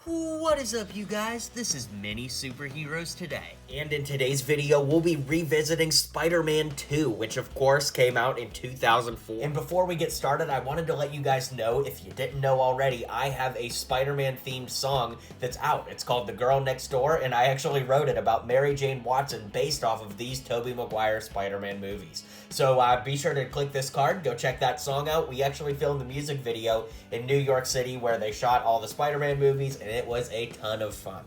What is up, you guys? This is Mini Superheroes Today. And in today's video, we'll be revisiting Spider-Man 2, which of course came out in 2004. And before we get started, I wanted to let you guys know, if you didn't know already, I have a Spider-Man themed song that's out. It's called The Girl Next Door, and I actually wrote it about Mary Jane Watson based off of these Tobey Maguire Spider-Man movies. So be sure to click this card, go check that song out. We actually filmed the music video in New York City where they shot all the Spider-Man movies, and it was a ton of fun.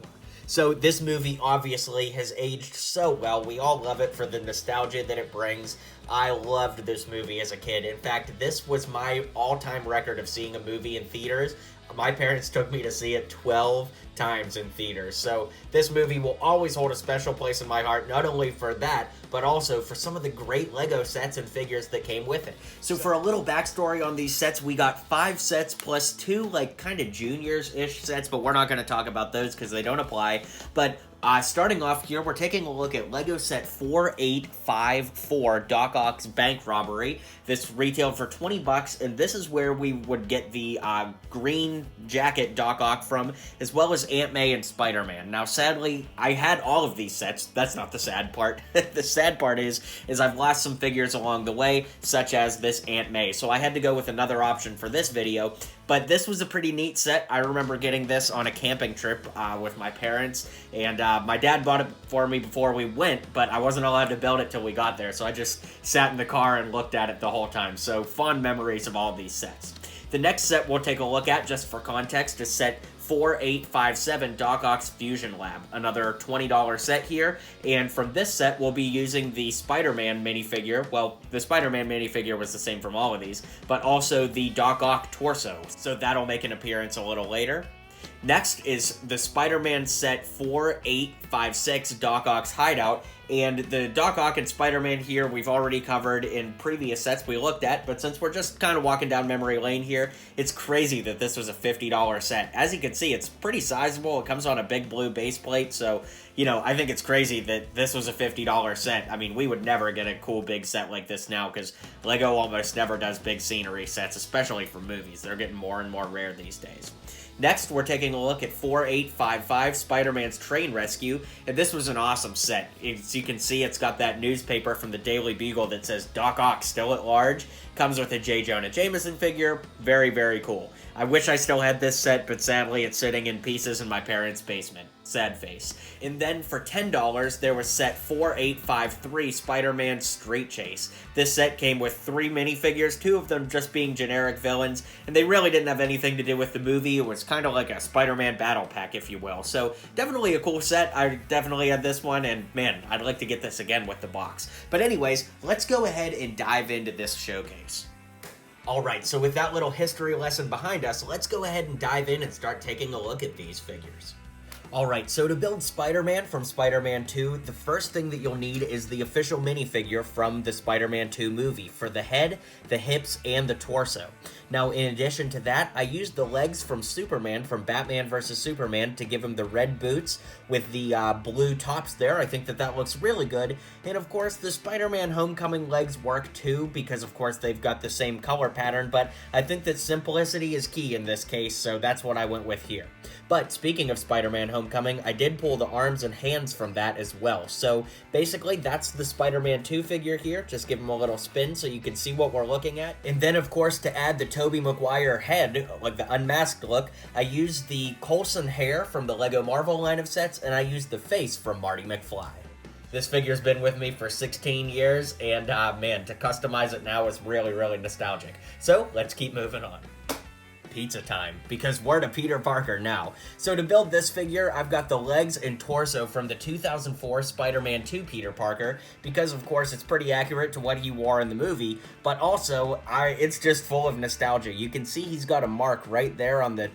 So this movie obviously has aged so well. We all love it for the nostalgia that it brings. I loved this movie as a kid. In fact, this was my all-time record of seeing a movie in theaters. My parents took me to see it 12 times in theaters. So this movie will always hold a special place in my heart, not only for that, but also for some of the great Lego sets and figures that came with it. So for a little backstory on these sets, we got 5 sets plus 2, like, kind of juniors-ish sets, but we're not going to talk about those because they don't apply. But starting off here, we're taking a look at Lego set 4854, Doc Ock's Bank Robbery. This retailed for 20 bucks, and this is where we would get the green jacket Doc Ock from, as well as Aunt May and Spider-Man. Now, sadly, I had all of these sets. That's not the sad part. The sad part is I've lost some figures along the way, such as this Aunt May. So I had to go with another option for this video, but this was a pretty neat set. I remember getting this on a camping trip with my parents, and my dad bought it for me before we went, but I wasn't allowed to build it till we got there, so I just sat in the car and looked at it the whole time. So fond memories of all these sets. The next set we'll take a look at, just for context, is set 4857, Doc Ock's Fusion Lab. Another $20 set here, and from this set we'll be using the Spider-Man minifigure. Well, the Spider-Man minifigure was the same from all of these, but also the Doc Ock torso, so that'll make an appearance a little later. Next is the Spider-Man set 4856, Doc Ock's Hideout, and the Doc Ock and Spider-Man here we've already covered in previous sets we looked at, but since we're just kind of walking down memory lane here, it's crazy that this was a $50 set. As you can see, it's pretty sizable. It comes on a big blue base plate, so, you know, I think it's crazy that this was a $50 set. I mean, we would never get a cool big set like this now, because Lego almost never does big scenery sets, especially for movies. They're getting more and more rare these days. Next, we're taking a look at 4855, Spider-Man's Train Rescue, and this was an awesome set. As you can see, it's got that newspaper from the Daily Beagle that says Doc Ock still at large. Comes with a Jonah Jameson figure. Very, very cool. I wish I still had this set, but sadly it's sitting in pieces in my parents' basement. Sad face. And then for $10, there was set 4853, Spider-Man Street Chase. This set came with 3 minifigures, 2 of them just being generic villains, and they really didn't have anything to do with the movie. It was kind of like a Spider-Man battle pack, if you will. So definitely a cool set. I definitely had this one, and man, I'd like to get this again with the box. But anyways, let's go ahead and dive into this showcase. Alright, so with that little history lesson behind us, let's go ahead and dive in and start taking a look at these figures. Alright, so to build Spider-Man from Spider-Man 2, the first thing that you'll need is the official minifigure from the Spider-Man 2 movie for the head, the hips, and the torso. Now, in addition to that, I used the legs from Superman from Batman vs. Superman to give him the red boots with the blue tops there. I think that that looks really good. And of course, the Spider-Man Homecoming legs work too, because of course they've got the same color pattern, but I think that simplicity is key in this case, so that's what I went with here. But speaking of Spider-Man Homecoming, I did pull the arms and hands from that as well. So basically, that's the Spider-Man 2 figure here. Just give him a little spin so you can see what we're looking at. And then, of course, to add the Tobey Maguire head, like the unmasked look, I used the Coulson hair from the Lego Marvel line of sets, and I used the face from Marty McFly. This figure's been with me for 16 years, and man, to customize it now is really, really nostalgic. So, let's keep moving on. Pizza time, because we're to Peter Parker now. So to build this figure, I've got the legs and torso from the 2004 Spider-Man 2 Peter Parker, because of course it's pretty accurate to what he wore in the movie, but also it's just full of nostalgia. You can see he's got a mark right there on the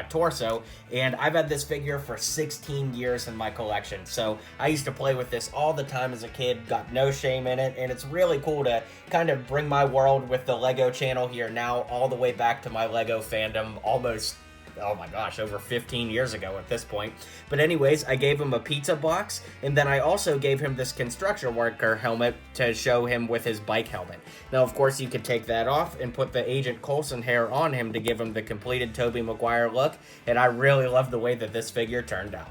torso, and I've had this figure for 16 years in my collection, so I used to play with this all the time as a kid, got no shame in it, and it's really cool to kind of bring my world with the Lego channel here now all the way back to my Lego fandom almost oh my gosh, over 15 years ago at this point. But anyways, I gave him a pizza box, and then I also gave him this construction worker helmet to show him with his bike helmet. Now, of course, you could take that off and put the Agent Coulson hair on him to give him the completed Tobey Maguire look, and I really love the way that this figure turned out.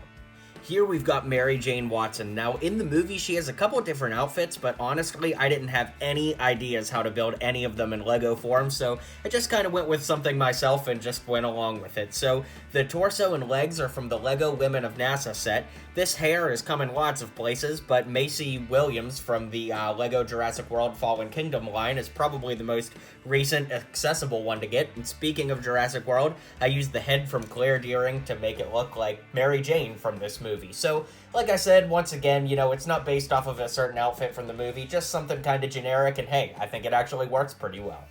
Here we've got Mary Jane Watson. Now, in the movie, she has a couple different outfits, but honestly, I didn't have any ideas how to build any of them in Lego form, so I just kind of went with something myself and just went along with it. So, the torso and legs are from the Lego Women of NASA set. This hair has come in lots of places, but Macy Williams from the Lego Jurassic World Fallen Kingdom line is probably the most recent, accessible one to get. And speaking of Jurassic World, I used the head from Claire Dearing to make it look like Mary Jane from this movie. So, like I said, once again, you know, it's not based off of a certain outfit from the movie, just something kind of generic, and hey, I think it actually works pretty well.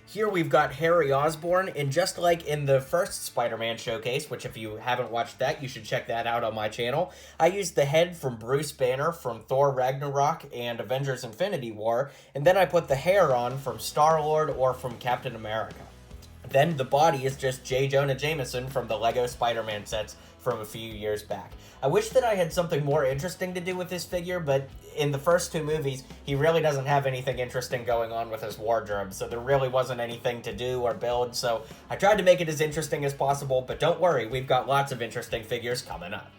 Here we've got Harry Osborn, and just like in the first Spider-Man showcase, which if you haven't watched that, you should check that out on my channel, I used the head from Bruce Banner from Thor Ragnarok and Avengers Infinity War, and then I put the hair on from Star-Lord or from Captain America. Then the body is just J. Jonah Jameson from the Lego Spider-Man sets from a few years back. I wish that I had something more interesting to do with this figure, but in the first two movies, he really doesn't have anything interesting going on with his wardrobe, so there really wasn't anything to do or build, so I tried to make it as interesting as possible, but don't worry, we've got lots of interesting figures coming up.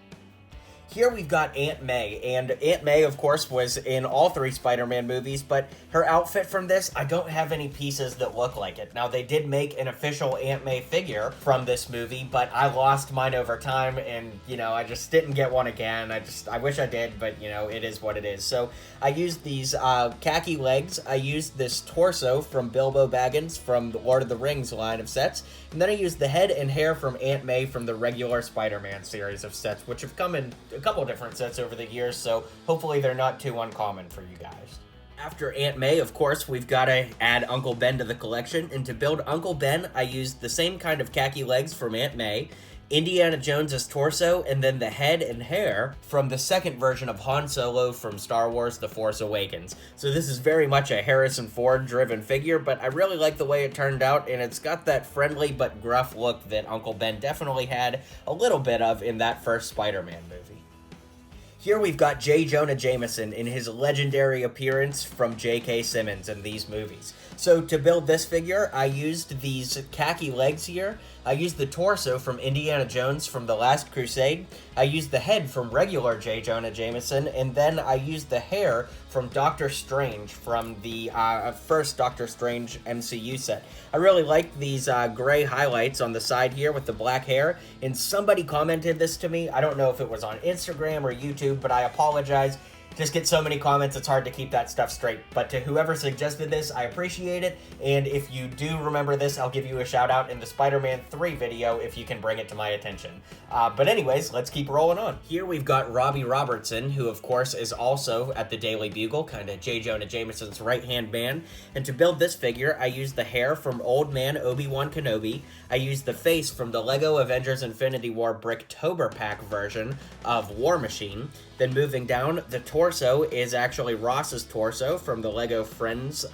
Here we've got Aunt May, and Aunt May, of course, was in all three Spider-Man movies, but her outfit from this, I don't have any pieces that look like it. Now, they did make an official Aunt May figure from this movie, but I lost mine over time, and, you know, I just didn't get one again. I wish I did, but, you know, it is what it is. So, I used these khaki legs, I used this torso from Bilbo Baggins from the Lord of the Rings line of sets, and then I used the head and hair from Aunt May from the regular Spider-Man series of sets, which have come in a couple different sets over the years, so hopefully they're not too uncommon for you guys. After Aunt May, of course, we've got to add Uncle Ben to the collection, and to build Uncle Ben, I used the same kind of khaki legs from Aunt May, Indiana Jones's torso, and then the head and hair from the second version of Han Solo from Star Wars The Force Awakens. So this is very much a Harrison Ford-driven figure, but I really like the way it turned out, and it's got that friendly but gruff look that Uncle Ben definitely had a little bit of in that first Spider-Man movie. Here we've got J. Jonah Jameson in his legendary appearance from J.K. Simmons in these movies. So to build this figure, I used these khaki legs here. I used the torso from Indiana Jones from The Last Crusade. I used the head from regular J. Jonah Jameson, and then I used the hair from Doctor Strange from the first Doctor Strange MCU set. I really like these gray highlights on the side here with the black hair, and somebody commented this to me. I don't know if it was on Instagram or YouTube, but I apologize. Just get so many comments, it's hard to keep that stuff straight. But to whoever suggested this, I appreciate it. And if you do remember this, I'll give you a shout out in the Spider-Man 3 video if you can bring it to my attention. But anyways, let's keep rolling on. Here we've got Robbie Robertson, who of course is also at the Daily Bugle, kind of J. Jonah Jameson's right-hand man. And to build this figure, I used the hair from Old Man Obi-Wan Kenobi. I used the face from the Lego Avengers Infinity War Bricktober Pack version of War Machine. Then moving down, the torso is actually Ross's torso from the Lego Friends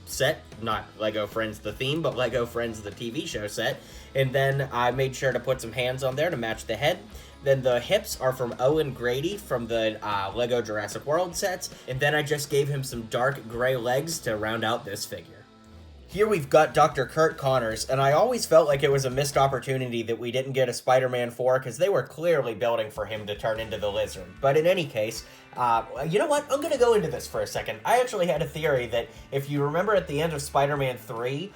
set. Not Lego Friends the theme, but Lego Friends the TV show set. And then I made sure to put some hands on there to match the head. Then the hips are from Owen Grady from the Lego Jurassic World sets. And then I just gave him some dark gray legs to round out this figure. Here we've got Dr. Kurt Connors, and I always felt like it was a missed opportunity that we didn't get a Spider-Man 4 because they were clearly building for him to turn into the Lizard. But in any case, you know what? I'm going to go into this for a second. I actually had a theory that if you remember at the end of Spider-Man 3,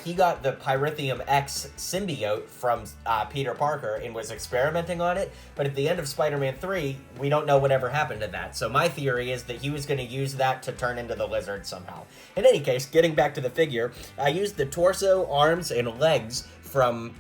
he got the Pyrithium X symbiote from Peter Parker and was experimenting on it. But at the end of Spider-Man 3, we don't know whatever happened to that. So my theory is that he was going to use that to turn into the Lizard somehow. In any case, getting back to the figure, I used the torso, arms, and legs from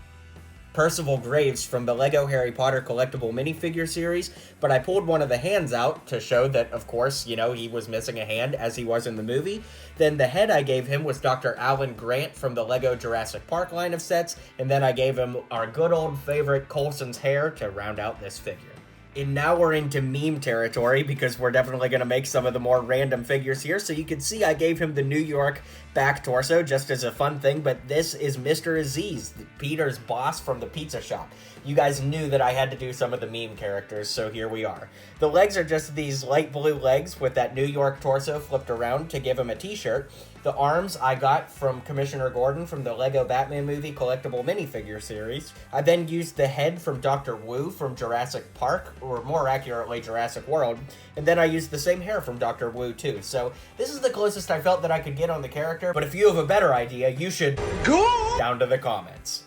Percival Graves from the Lego Harry Potter collectible minifigure series, but I pulled one of the hands out to show that, of course, you know, he was missing a hand as he was in the movie. Then the head I gave him was Dr. Alan Grant from the Lego Jurassic Park line of sets, and then I gave him our good old favorite Coulson's hair to round out this figure. And now we're into meme territory because we're definitely going to make some of the more random figures here. So you can see I gave him the New York back torso just as a fun thing, but this is Mr. Aziz, Peter's boss from the pizza shop. You guys knew that I had to do some of the meme characters, so here we are. The legs are just these light blue legs with that New York torso flipped around to give him a t-shirt. The arms I got from Commissioner Gordon from the Lego Batman movie collectible minifigure series. I then used the head from Dr. Wu from Jurassic Park, or more accurately Jurassic World, and then I used the same hair from Dr. Wu too. So this is the closest I felt that I could get on the character, but if you have a better idea, you should go down to the comments.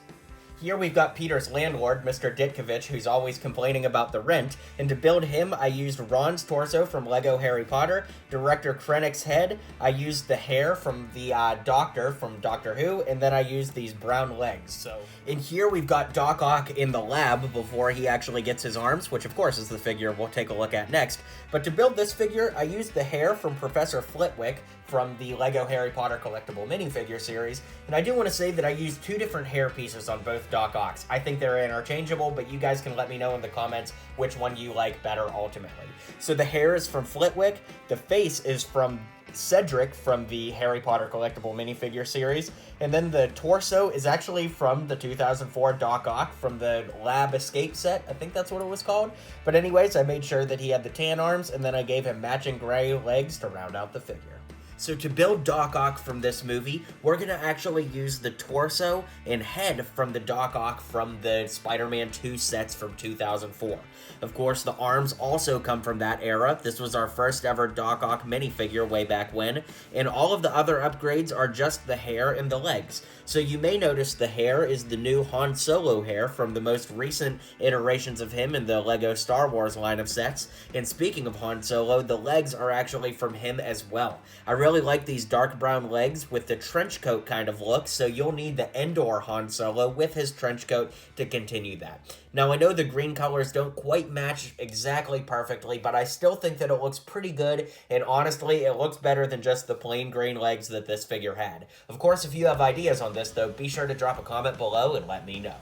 Here we've got Peter's landlord, Mr. Ditkovich, who's always complaining about the rent, and to build him, I used Ron's torso from Lego Harry Potter, Director Krennic's head, I used the hair from the Doctor from Doctor Who, and then I used these brown legs. So, in here we've got Doc Ock in the lab before he actually gets his arms, which of course is the figure we'll take a look at next. But to build this figure, I used the hair from Professor Flitwick from the Lego Harry Potter collectible minifigure series, and I do want to say that I used two different hair pieces on both Doc Ocks. I think they're interchangeable, but you guys can let me know in the comments which one you like better ultimately. So the hair is from Flitwick, the face is from Cedric from the Harry Potter collectible minifigure series, and then the torso is actually from the 2004 Doc Ock from the Lab Escape set. I think that's what it was called. But anyways, I made sure that he had the tan arms, and then I gave him matching gray legs to round out the figure. So to build Doc Ock from this movie, we're going to actually use the torso and head from the Doc Ock from the Spider-Man 2 sets from 2004. Of course, the arms also come from that era. This was our first ever Doc Ock minifigure way back when, and all of the other upgrades are just the hair and the legs. So you may notice the hair is the new Han Solo hair from the most recent iterations of him in the Lego Star Wars line of sets. And speaking of Han Solo, the legs are actually from him as well. I really like these dark brown legs with the trench coat kind of look, so you'll need the Endor Han Solo with his trench coat to continue that. Now, I know the green colors don't quite match exactly perfectly, but I still think that it looks pretty good, and honestly, it looks better than just the plain green legs that this figure had. Of course, if you have ideas on this, though, be sure to drop a comment below and let me know.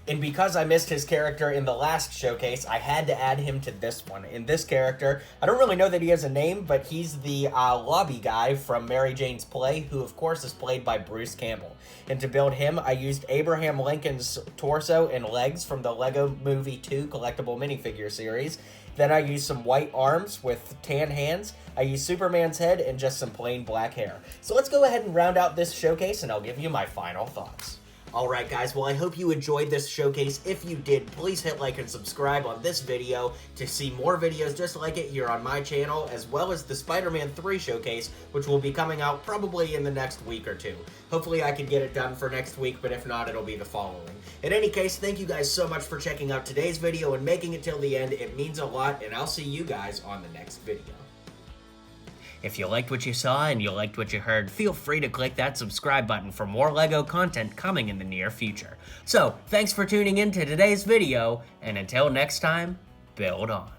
And because I missed his character in the last showcase, I had to add him to this one. In this character, I don't really know that he has a name, but he's the lobby guy from Mary Jane's Play, who of course is played by Bruce Campbell. And to build him, I used Abraham Lincoln's torso and legs from the Lego Movie 2 collectible minifigure series. Then I used some white arms with tan hands. I used Superman's head and just some plain black hair. So let's go ahead and round out this showcase and I'll give you my final thoughts. Alright guys, well I hope you enjoyed this showcase. If you did, please hit like and subscribe on this video to see more videos just like it here on my channel, as well as the Spider-Man 3 showcase, which will be coming out probably in the next week or two. Hopefully I can get it done for next week, but if not, it'll be the following. In any case, thank you guys so much for checking out today's video and making it till the end. It means a lot, and I'll see you guys on the next video. If you liked what you saw and you liked what you heard, feel free to click that subscribe button for more LEGO content coming in the near future. So, thanks for tuning in to today's video, and until next time, build on.